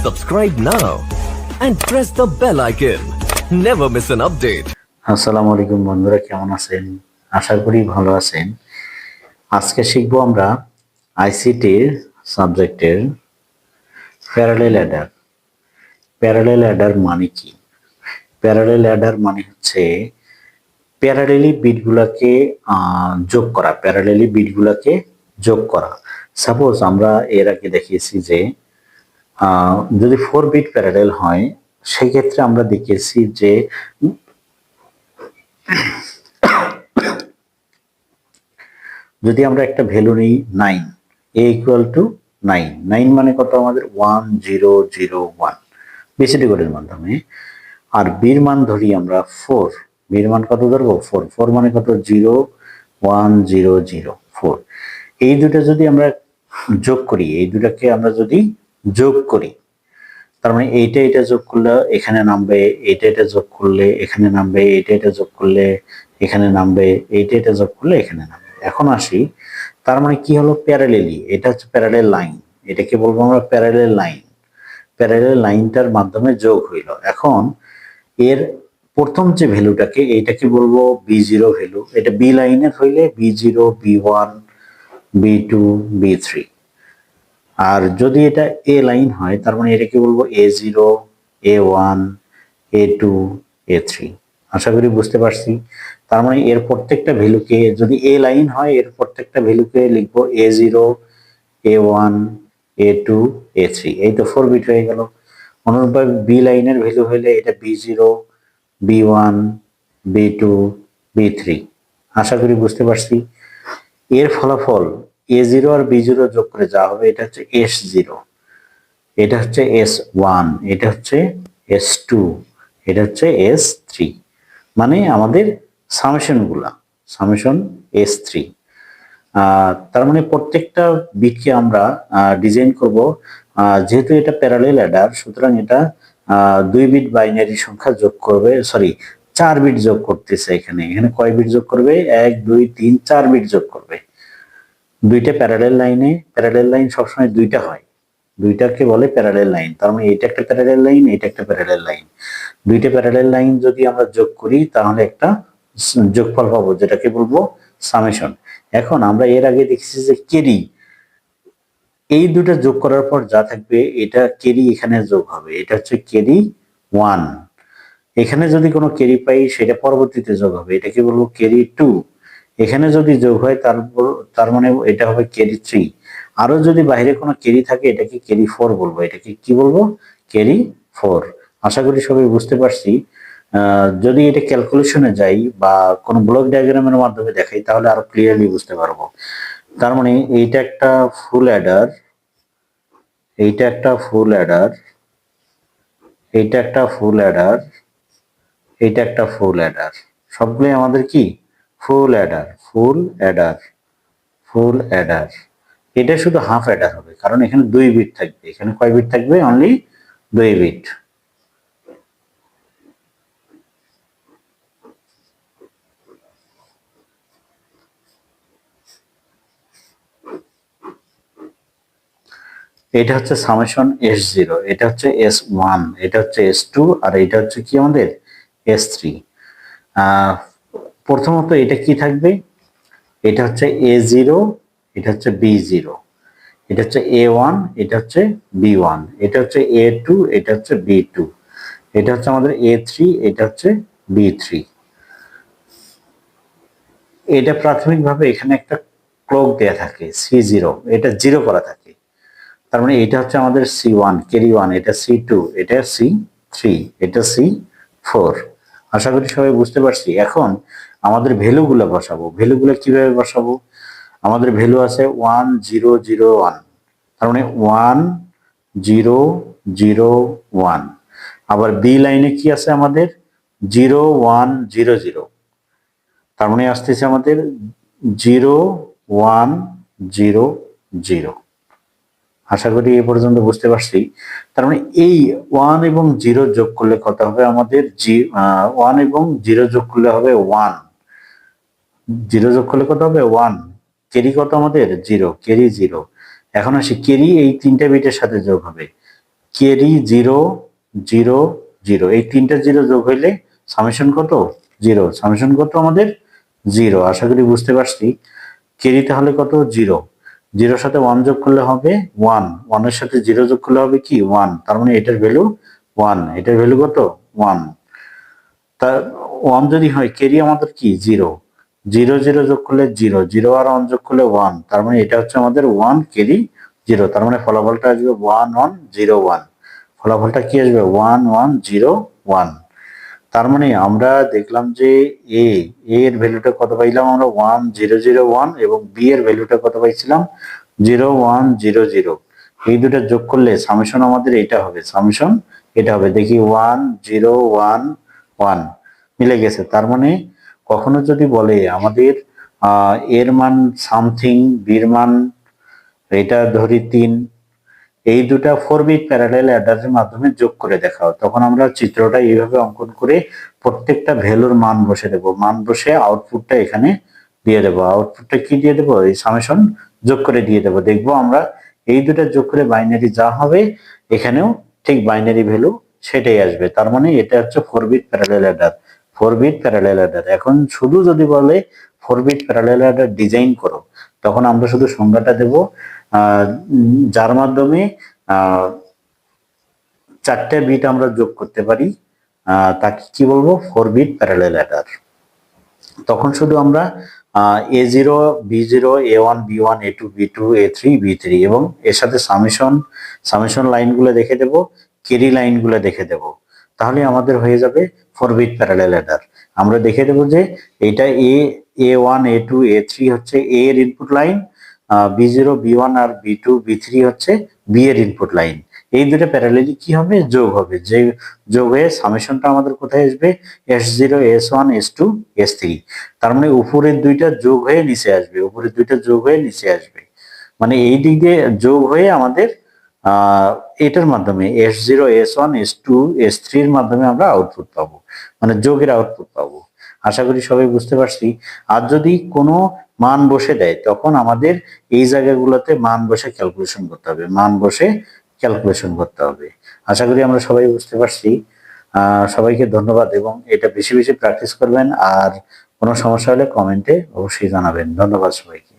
Subscribe now and press the bell icon. Never miss an update. আসসালামু আলাইকুম বন্ধুরা, কেমন আছেন? আশা করি ভালো আছেন। আজকে শিখবো আমরা আইসিটির সাবজেক্টের প্যারালেল অ্যাডার। প্যারালেল অ্যাডার মানে কি? প্যারালেল অ্যাডার মানে হচ্ছে প্যারালেলি বিটগুলোকে যোগ করা, প্যারালেলি বিটগুলোকে যোগ করা। সাপোজ আমরা এর আগে দেখিয়েছি যে যদি 4 বিট প্যারালেল হয়, সেই ক্ষেত্রে আমরা দেখিয়েছি যে যদি আমরা একটা ভ্যালু নিই 9, a ইকুয়াল টু 9, 9 মানে কত আমাদের 1 0 0 1 বিসিডি কোডের মাধ্যমে। আর বির মান ধরি আমরা 4, বির মান কত ধরবো 4, 4 মানে কত 0 1 0 0 4। এই দুটো যদি আমরা যোগ করি, এই দুটাকে আমরা যদি যোগ করি, তার মানে এইটা এটা যোগ করলে এখানে নামবে, এইটা এটা যোগ করলে এখানে নামবে, এইটা এটা যোগ করলে এখানে নামবে, এইটা এটা যোগ করলে এখানে নামবে। এখন আসি, তার মানে কি হলো প্যারালেলি, এটা হচ্ছে প্যারালেল লাইন, এটাকে বলবো আমরা প্যারালেল লাইন। প্যারালেল লাইনটার মাধ্যমে যোগ হইল। এখন এর প্রথম যে ভ্যালুটাকে, এইটাকে বলবো বি0 ভ্যালু। এটা বি লাইনের হইলে বি0 বি1 বি2 বি3। আর যদি এটা এ লাইন হয়, তার মানে এটাকে বলবো a0 a1 a2 a3। আশা করি বুঝতে পারছি। তার মানে এর প্রত্যেকটা ভ্যালুকে, যদি এ লাইন হয়, এর প্রত্যেকটা ভ্যালুকে লিখবো a0 a1 a2 a3। এই তো 4 বিট হয়ে গেল। অনুরূপভাবে বি লাইনের ভ্যালু হলে এটা b0 b1 b2 b3। আশা করি বুঝতে পারছি। এর ফলাফল a0 আর b0 যোগ করে যা হবে, এটা হচ্ছে s0, এটা হচ্ছে s1, এটা হচ্ছে s2, এটা হচ্ছে s3। মানে আমাদের সামেশন গুলা, সামেশন s3। তার মানে প্রত্যেকটা বিটকে আমরা ডিজাইন করব, যেহেতু এটা প্যারালেল অ্যাডার, সুতরাং এটা 2 বিট বাইনারি সংখ্যা যোগ করবে, সরি 4 বিট যোগ করতেছে। এখানে এখানে কয় বিট যোগ করবে? 1 2 3 4 বিট যোগ করবে। দুইটা প্যারালেল লাইনে, প্যারালেল লাইন সবসময় দুইটা হয়, দুইটাকে বলে প্যারালেল লাইন। তার মানে এটা একটা প্যারালেল লাইন, এটা একটা প্যারালেল লাইন। দুইটা প্যারালেল লাইন যদি আমরা যোগ করি, তাহলে একটা যোগফল পাবো, যেটাকে বলবো সামেশন। এখন আমরা এর আগে দেখেছি যে কেরি, এই দুটো যোগ করার পর যা থাকবে এটা কেরি এখানে যোগ হবে, এটা হচ্ছে কেরি 1। এখানে যদি কোনো কেরি পাই, সেটা পরবর্তীতে যোগ হবে, এটাকে বলবো কেরি 2। এখানে যদি যোগ হয়, তার মানে এটা হবে কেরি 3। আরো যদি বাইরে কোনো কেরি থাকে, এটাকে কেরি 4 বলবো, এটাকে কি বলবো? কেরি 4। আশা করি সবাই বুঝতে পারছি। যদি এটা ক্যালকুলেশনে যাই বা কোনো ব্লক ডায়াগ্রামের মাধ্যমে দেখাই, তাহলে আরো ক্লিয়ারলি বুঝতে পারবো। তার মানে এইটা একটা ফুল অ্যাডার, এইটা একটা ফুল অ্যাডার, এইটা একটা ফুল অ্যাডার, এইটা একটা ফুল অ্যাডার। সবগুলোই আমাদের কি? ফুল অ্যাডার, ফুল অ্যাডার, ফুল অ্যাডার। এটা শুধু হাফ অ্যাডার হবে, কারণ এখানে 2 বিট থাকবে। এখানে কয় বিট থাকবে? Only 2 bit. এটা হচ্ছে সামেশন s0, এটা হচ্ছে s1, এটা হচ্ছে s2, আর এটা হচ্ছে কি আমাদের s3। প্রথমত এটা কি থাকবে? এটা হচ্ছে a0, এটা হচ্ছে b0, এটা হচ্ছে a1, এটা হচ্ছে b1, এটা হচ্ছে a2, এটা হচ্ছে b2, এটা হচ্ছে আমাদের a3, এটা হচ্ছে b3। এটা প্রাথমিকভাবে এখানে একটা ক্লক দেয়া থাকে c0, এটা 0 করা থাকে। তার মানে এটা হচ্ছে আমাদের c1 ক্যারি 1, এটা c2, এটা c3, এটা c4। আশা করি সবাই বুঝতে পারছি। এখন আমাদের ভ্যালুগুলো বসাবো। ভ্যালুগুলো কিভাবে বসাবো? আমাদের ভ্যালু আছে 1 0 0 1, তার মানে 1 0 0 1। আবার বি লাইনে কি আছে আমাদের? 0 1 0 0, তার মানে আসতেছে আমাদের 0 1 0 0। আশা করি এ পর্যন্ত বুঝতে পারছি। তার মানে এই 1 এবং 0 যোগ করলে কত হবে আমাদের? 1 এবং 0 যোগ করলে হবে 1, 0 যোগ করলে কত হবে? 1। ক্যারি কত আমাদের? 0, ক্যারি 0। এখন আসি, ক্যারি এই তিনটা বিটের সাথে যোগ হবে। কেরি 0 0 0, এই তিনটা জিরো যোগ হইলে সামেশন কত? 0। সামেশন কত আমাদের? 0। আশা করি বুঝতে পারছি। কেরি তাহলে কত? 0। 0 সাথে 1 যোগ করলে হবে 1, 1 এর সাথে 0 যোগ করলে হবে কি? 1। তার মানে এটার ভ্যালু 1, এটার ভ্যালু কত? 1। তার 1 যদি হয়, কেরি আমাদের কি? 0। 0 0 যোগ করলে 0, 0 আর 1 যোগ করলে 1, তার মানে এটা হচ্ছে আমাদের 1 কেরি 0। তার মানে ফলাফলটা আসবে 1 1 0 1। ফলাফলটা কি আসবে? 1 1 0 1। তার মানে আমরা দেখলাম যে এ এর ভ্যালুটা কত পাইলাম আমরা? 1 0 0 1, এবং বি এর ভ্যালুটা কত পাইছিলাম? 0 1 0 0। এই দুটো যোগ করলে সামেশন আমাদের এটা হবে, সামেশন এটা হবে। দেখি 1 0 1 1 মিলে গেছে। তার মানে কখনো যদি বলে আমাদের এর মান সামথিং, বির মান এটা ধরি 3, এই দুটা 4 বিট প্যারালাল অ্যাডারের মাধ্যমে যোগ করে দেখাও, তখন আমরা চিত্রটা এইভাবে অঙ্কন করে প্রত্যেকটা ভ্যালুর মান বসে দেব, মান বসে আউটপুটটা এখানে দিয়ে দেব। আউটপুটটা কি দিয়ে দেব? এই সামেশন যোগ করে দিয়ে দেব। দেখব আমরা এই দুটা যোগ করে বাইনারি যা হবে এখানেও ঠিক বাইনারি ভ্যালু সেটাই আসবে। তার মানে এটা হচ্ছে 4 bit parallel adder. 4 bit parallel adder. এখন শুধু যদি বলে 4 বিট প্যারালাল অ্যাডার ডিজাইন করো, তখন আমরা শুধু সংজ্ঞাটা দেব, যার মাধ্যমে 4টে বিট আমরা যোগ করতে পারি, তাকে কি বলবো? 4 বিট প্যারালাল অ্যাডার। তখন শুধু আমরা A0 B0 A1 B1 A2 B2 A3 B3 এবং এর সাথে সামেশন লাইনগুলো দেখে দেব, কেরি লাইনগুলো দেখে দেব। তাহলে আমাদের হয়ে যাবে 4 বিট প্যারালাল অ্যাডার। আমরা দেখে দেব যে এটা A1 A2 A3 হচ্ছে A এর ইনপুট লাইন, B0 B1 আর B2 B3 হচ্ছে B এর ইনপুট লাইন। এই দুটো প্যারালালি কি হবে? যোগ হবে। যে যোগ হয়ে সামেশনটা আমাদের কোথায় আসবে? S0 S1 S2 S3। তার মানে উপরের দুইটা যোগ হয়ে নিচে আসবে, উপরের দুইটা যোগ হয়ে নিচে আসবে। মানে এই দিক দিয়ে যোগ হয়ে আমাদের এটার মাধ্যমে S0 S1 S2 S3 এর মাধ্যমে আমরা আউটপুট পাবো, মানে যোগের আউটপুট পাবো। আশা করি সবাই বুঝতে পারছি। আর যদি কোনো মান বসে দেয়, তখন আমাদের এই জায়গাগুলোতে মান বসে ক্যালকুলেশন করতে হবে, মান বসে ক্যালকুলেশন করতে হবে। আশা করি আমরা সবাই বুঝতে পারছি। সবাইকে ধন্যবাদ, এবং এটা বেশি বেশি প্র্যাকটিস করবেন। আর কোনো সমস্যা হলে কমেন্টে অবশ্যই জানাবেন। ধন্যবাদ সবাইকে।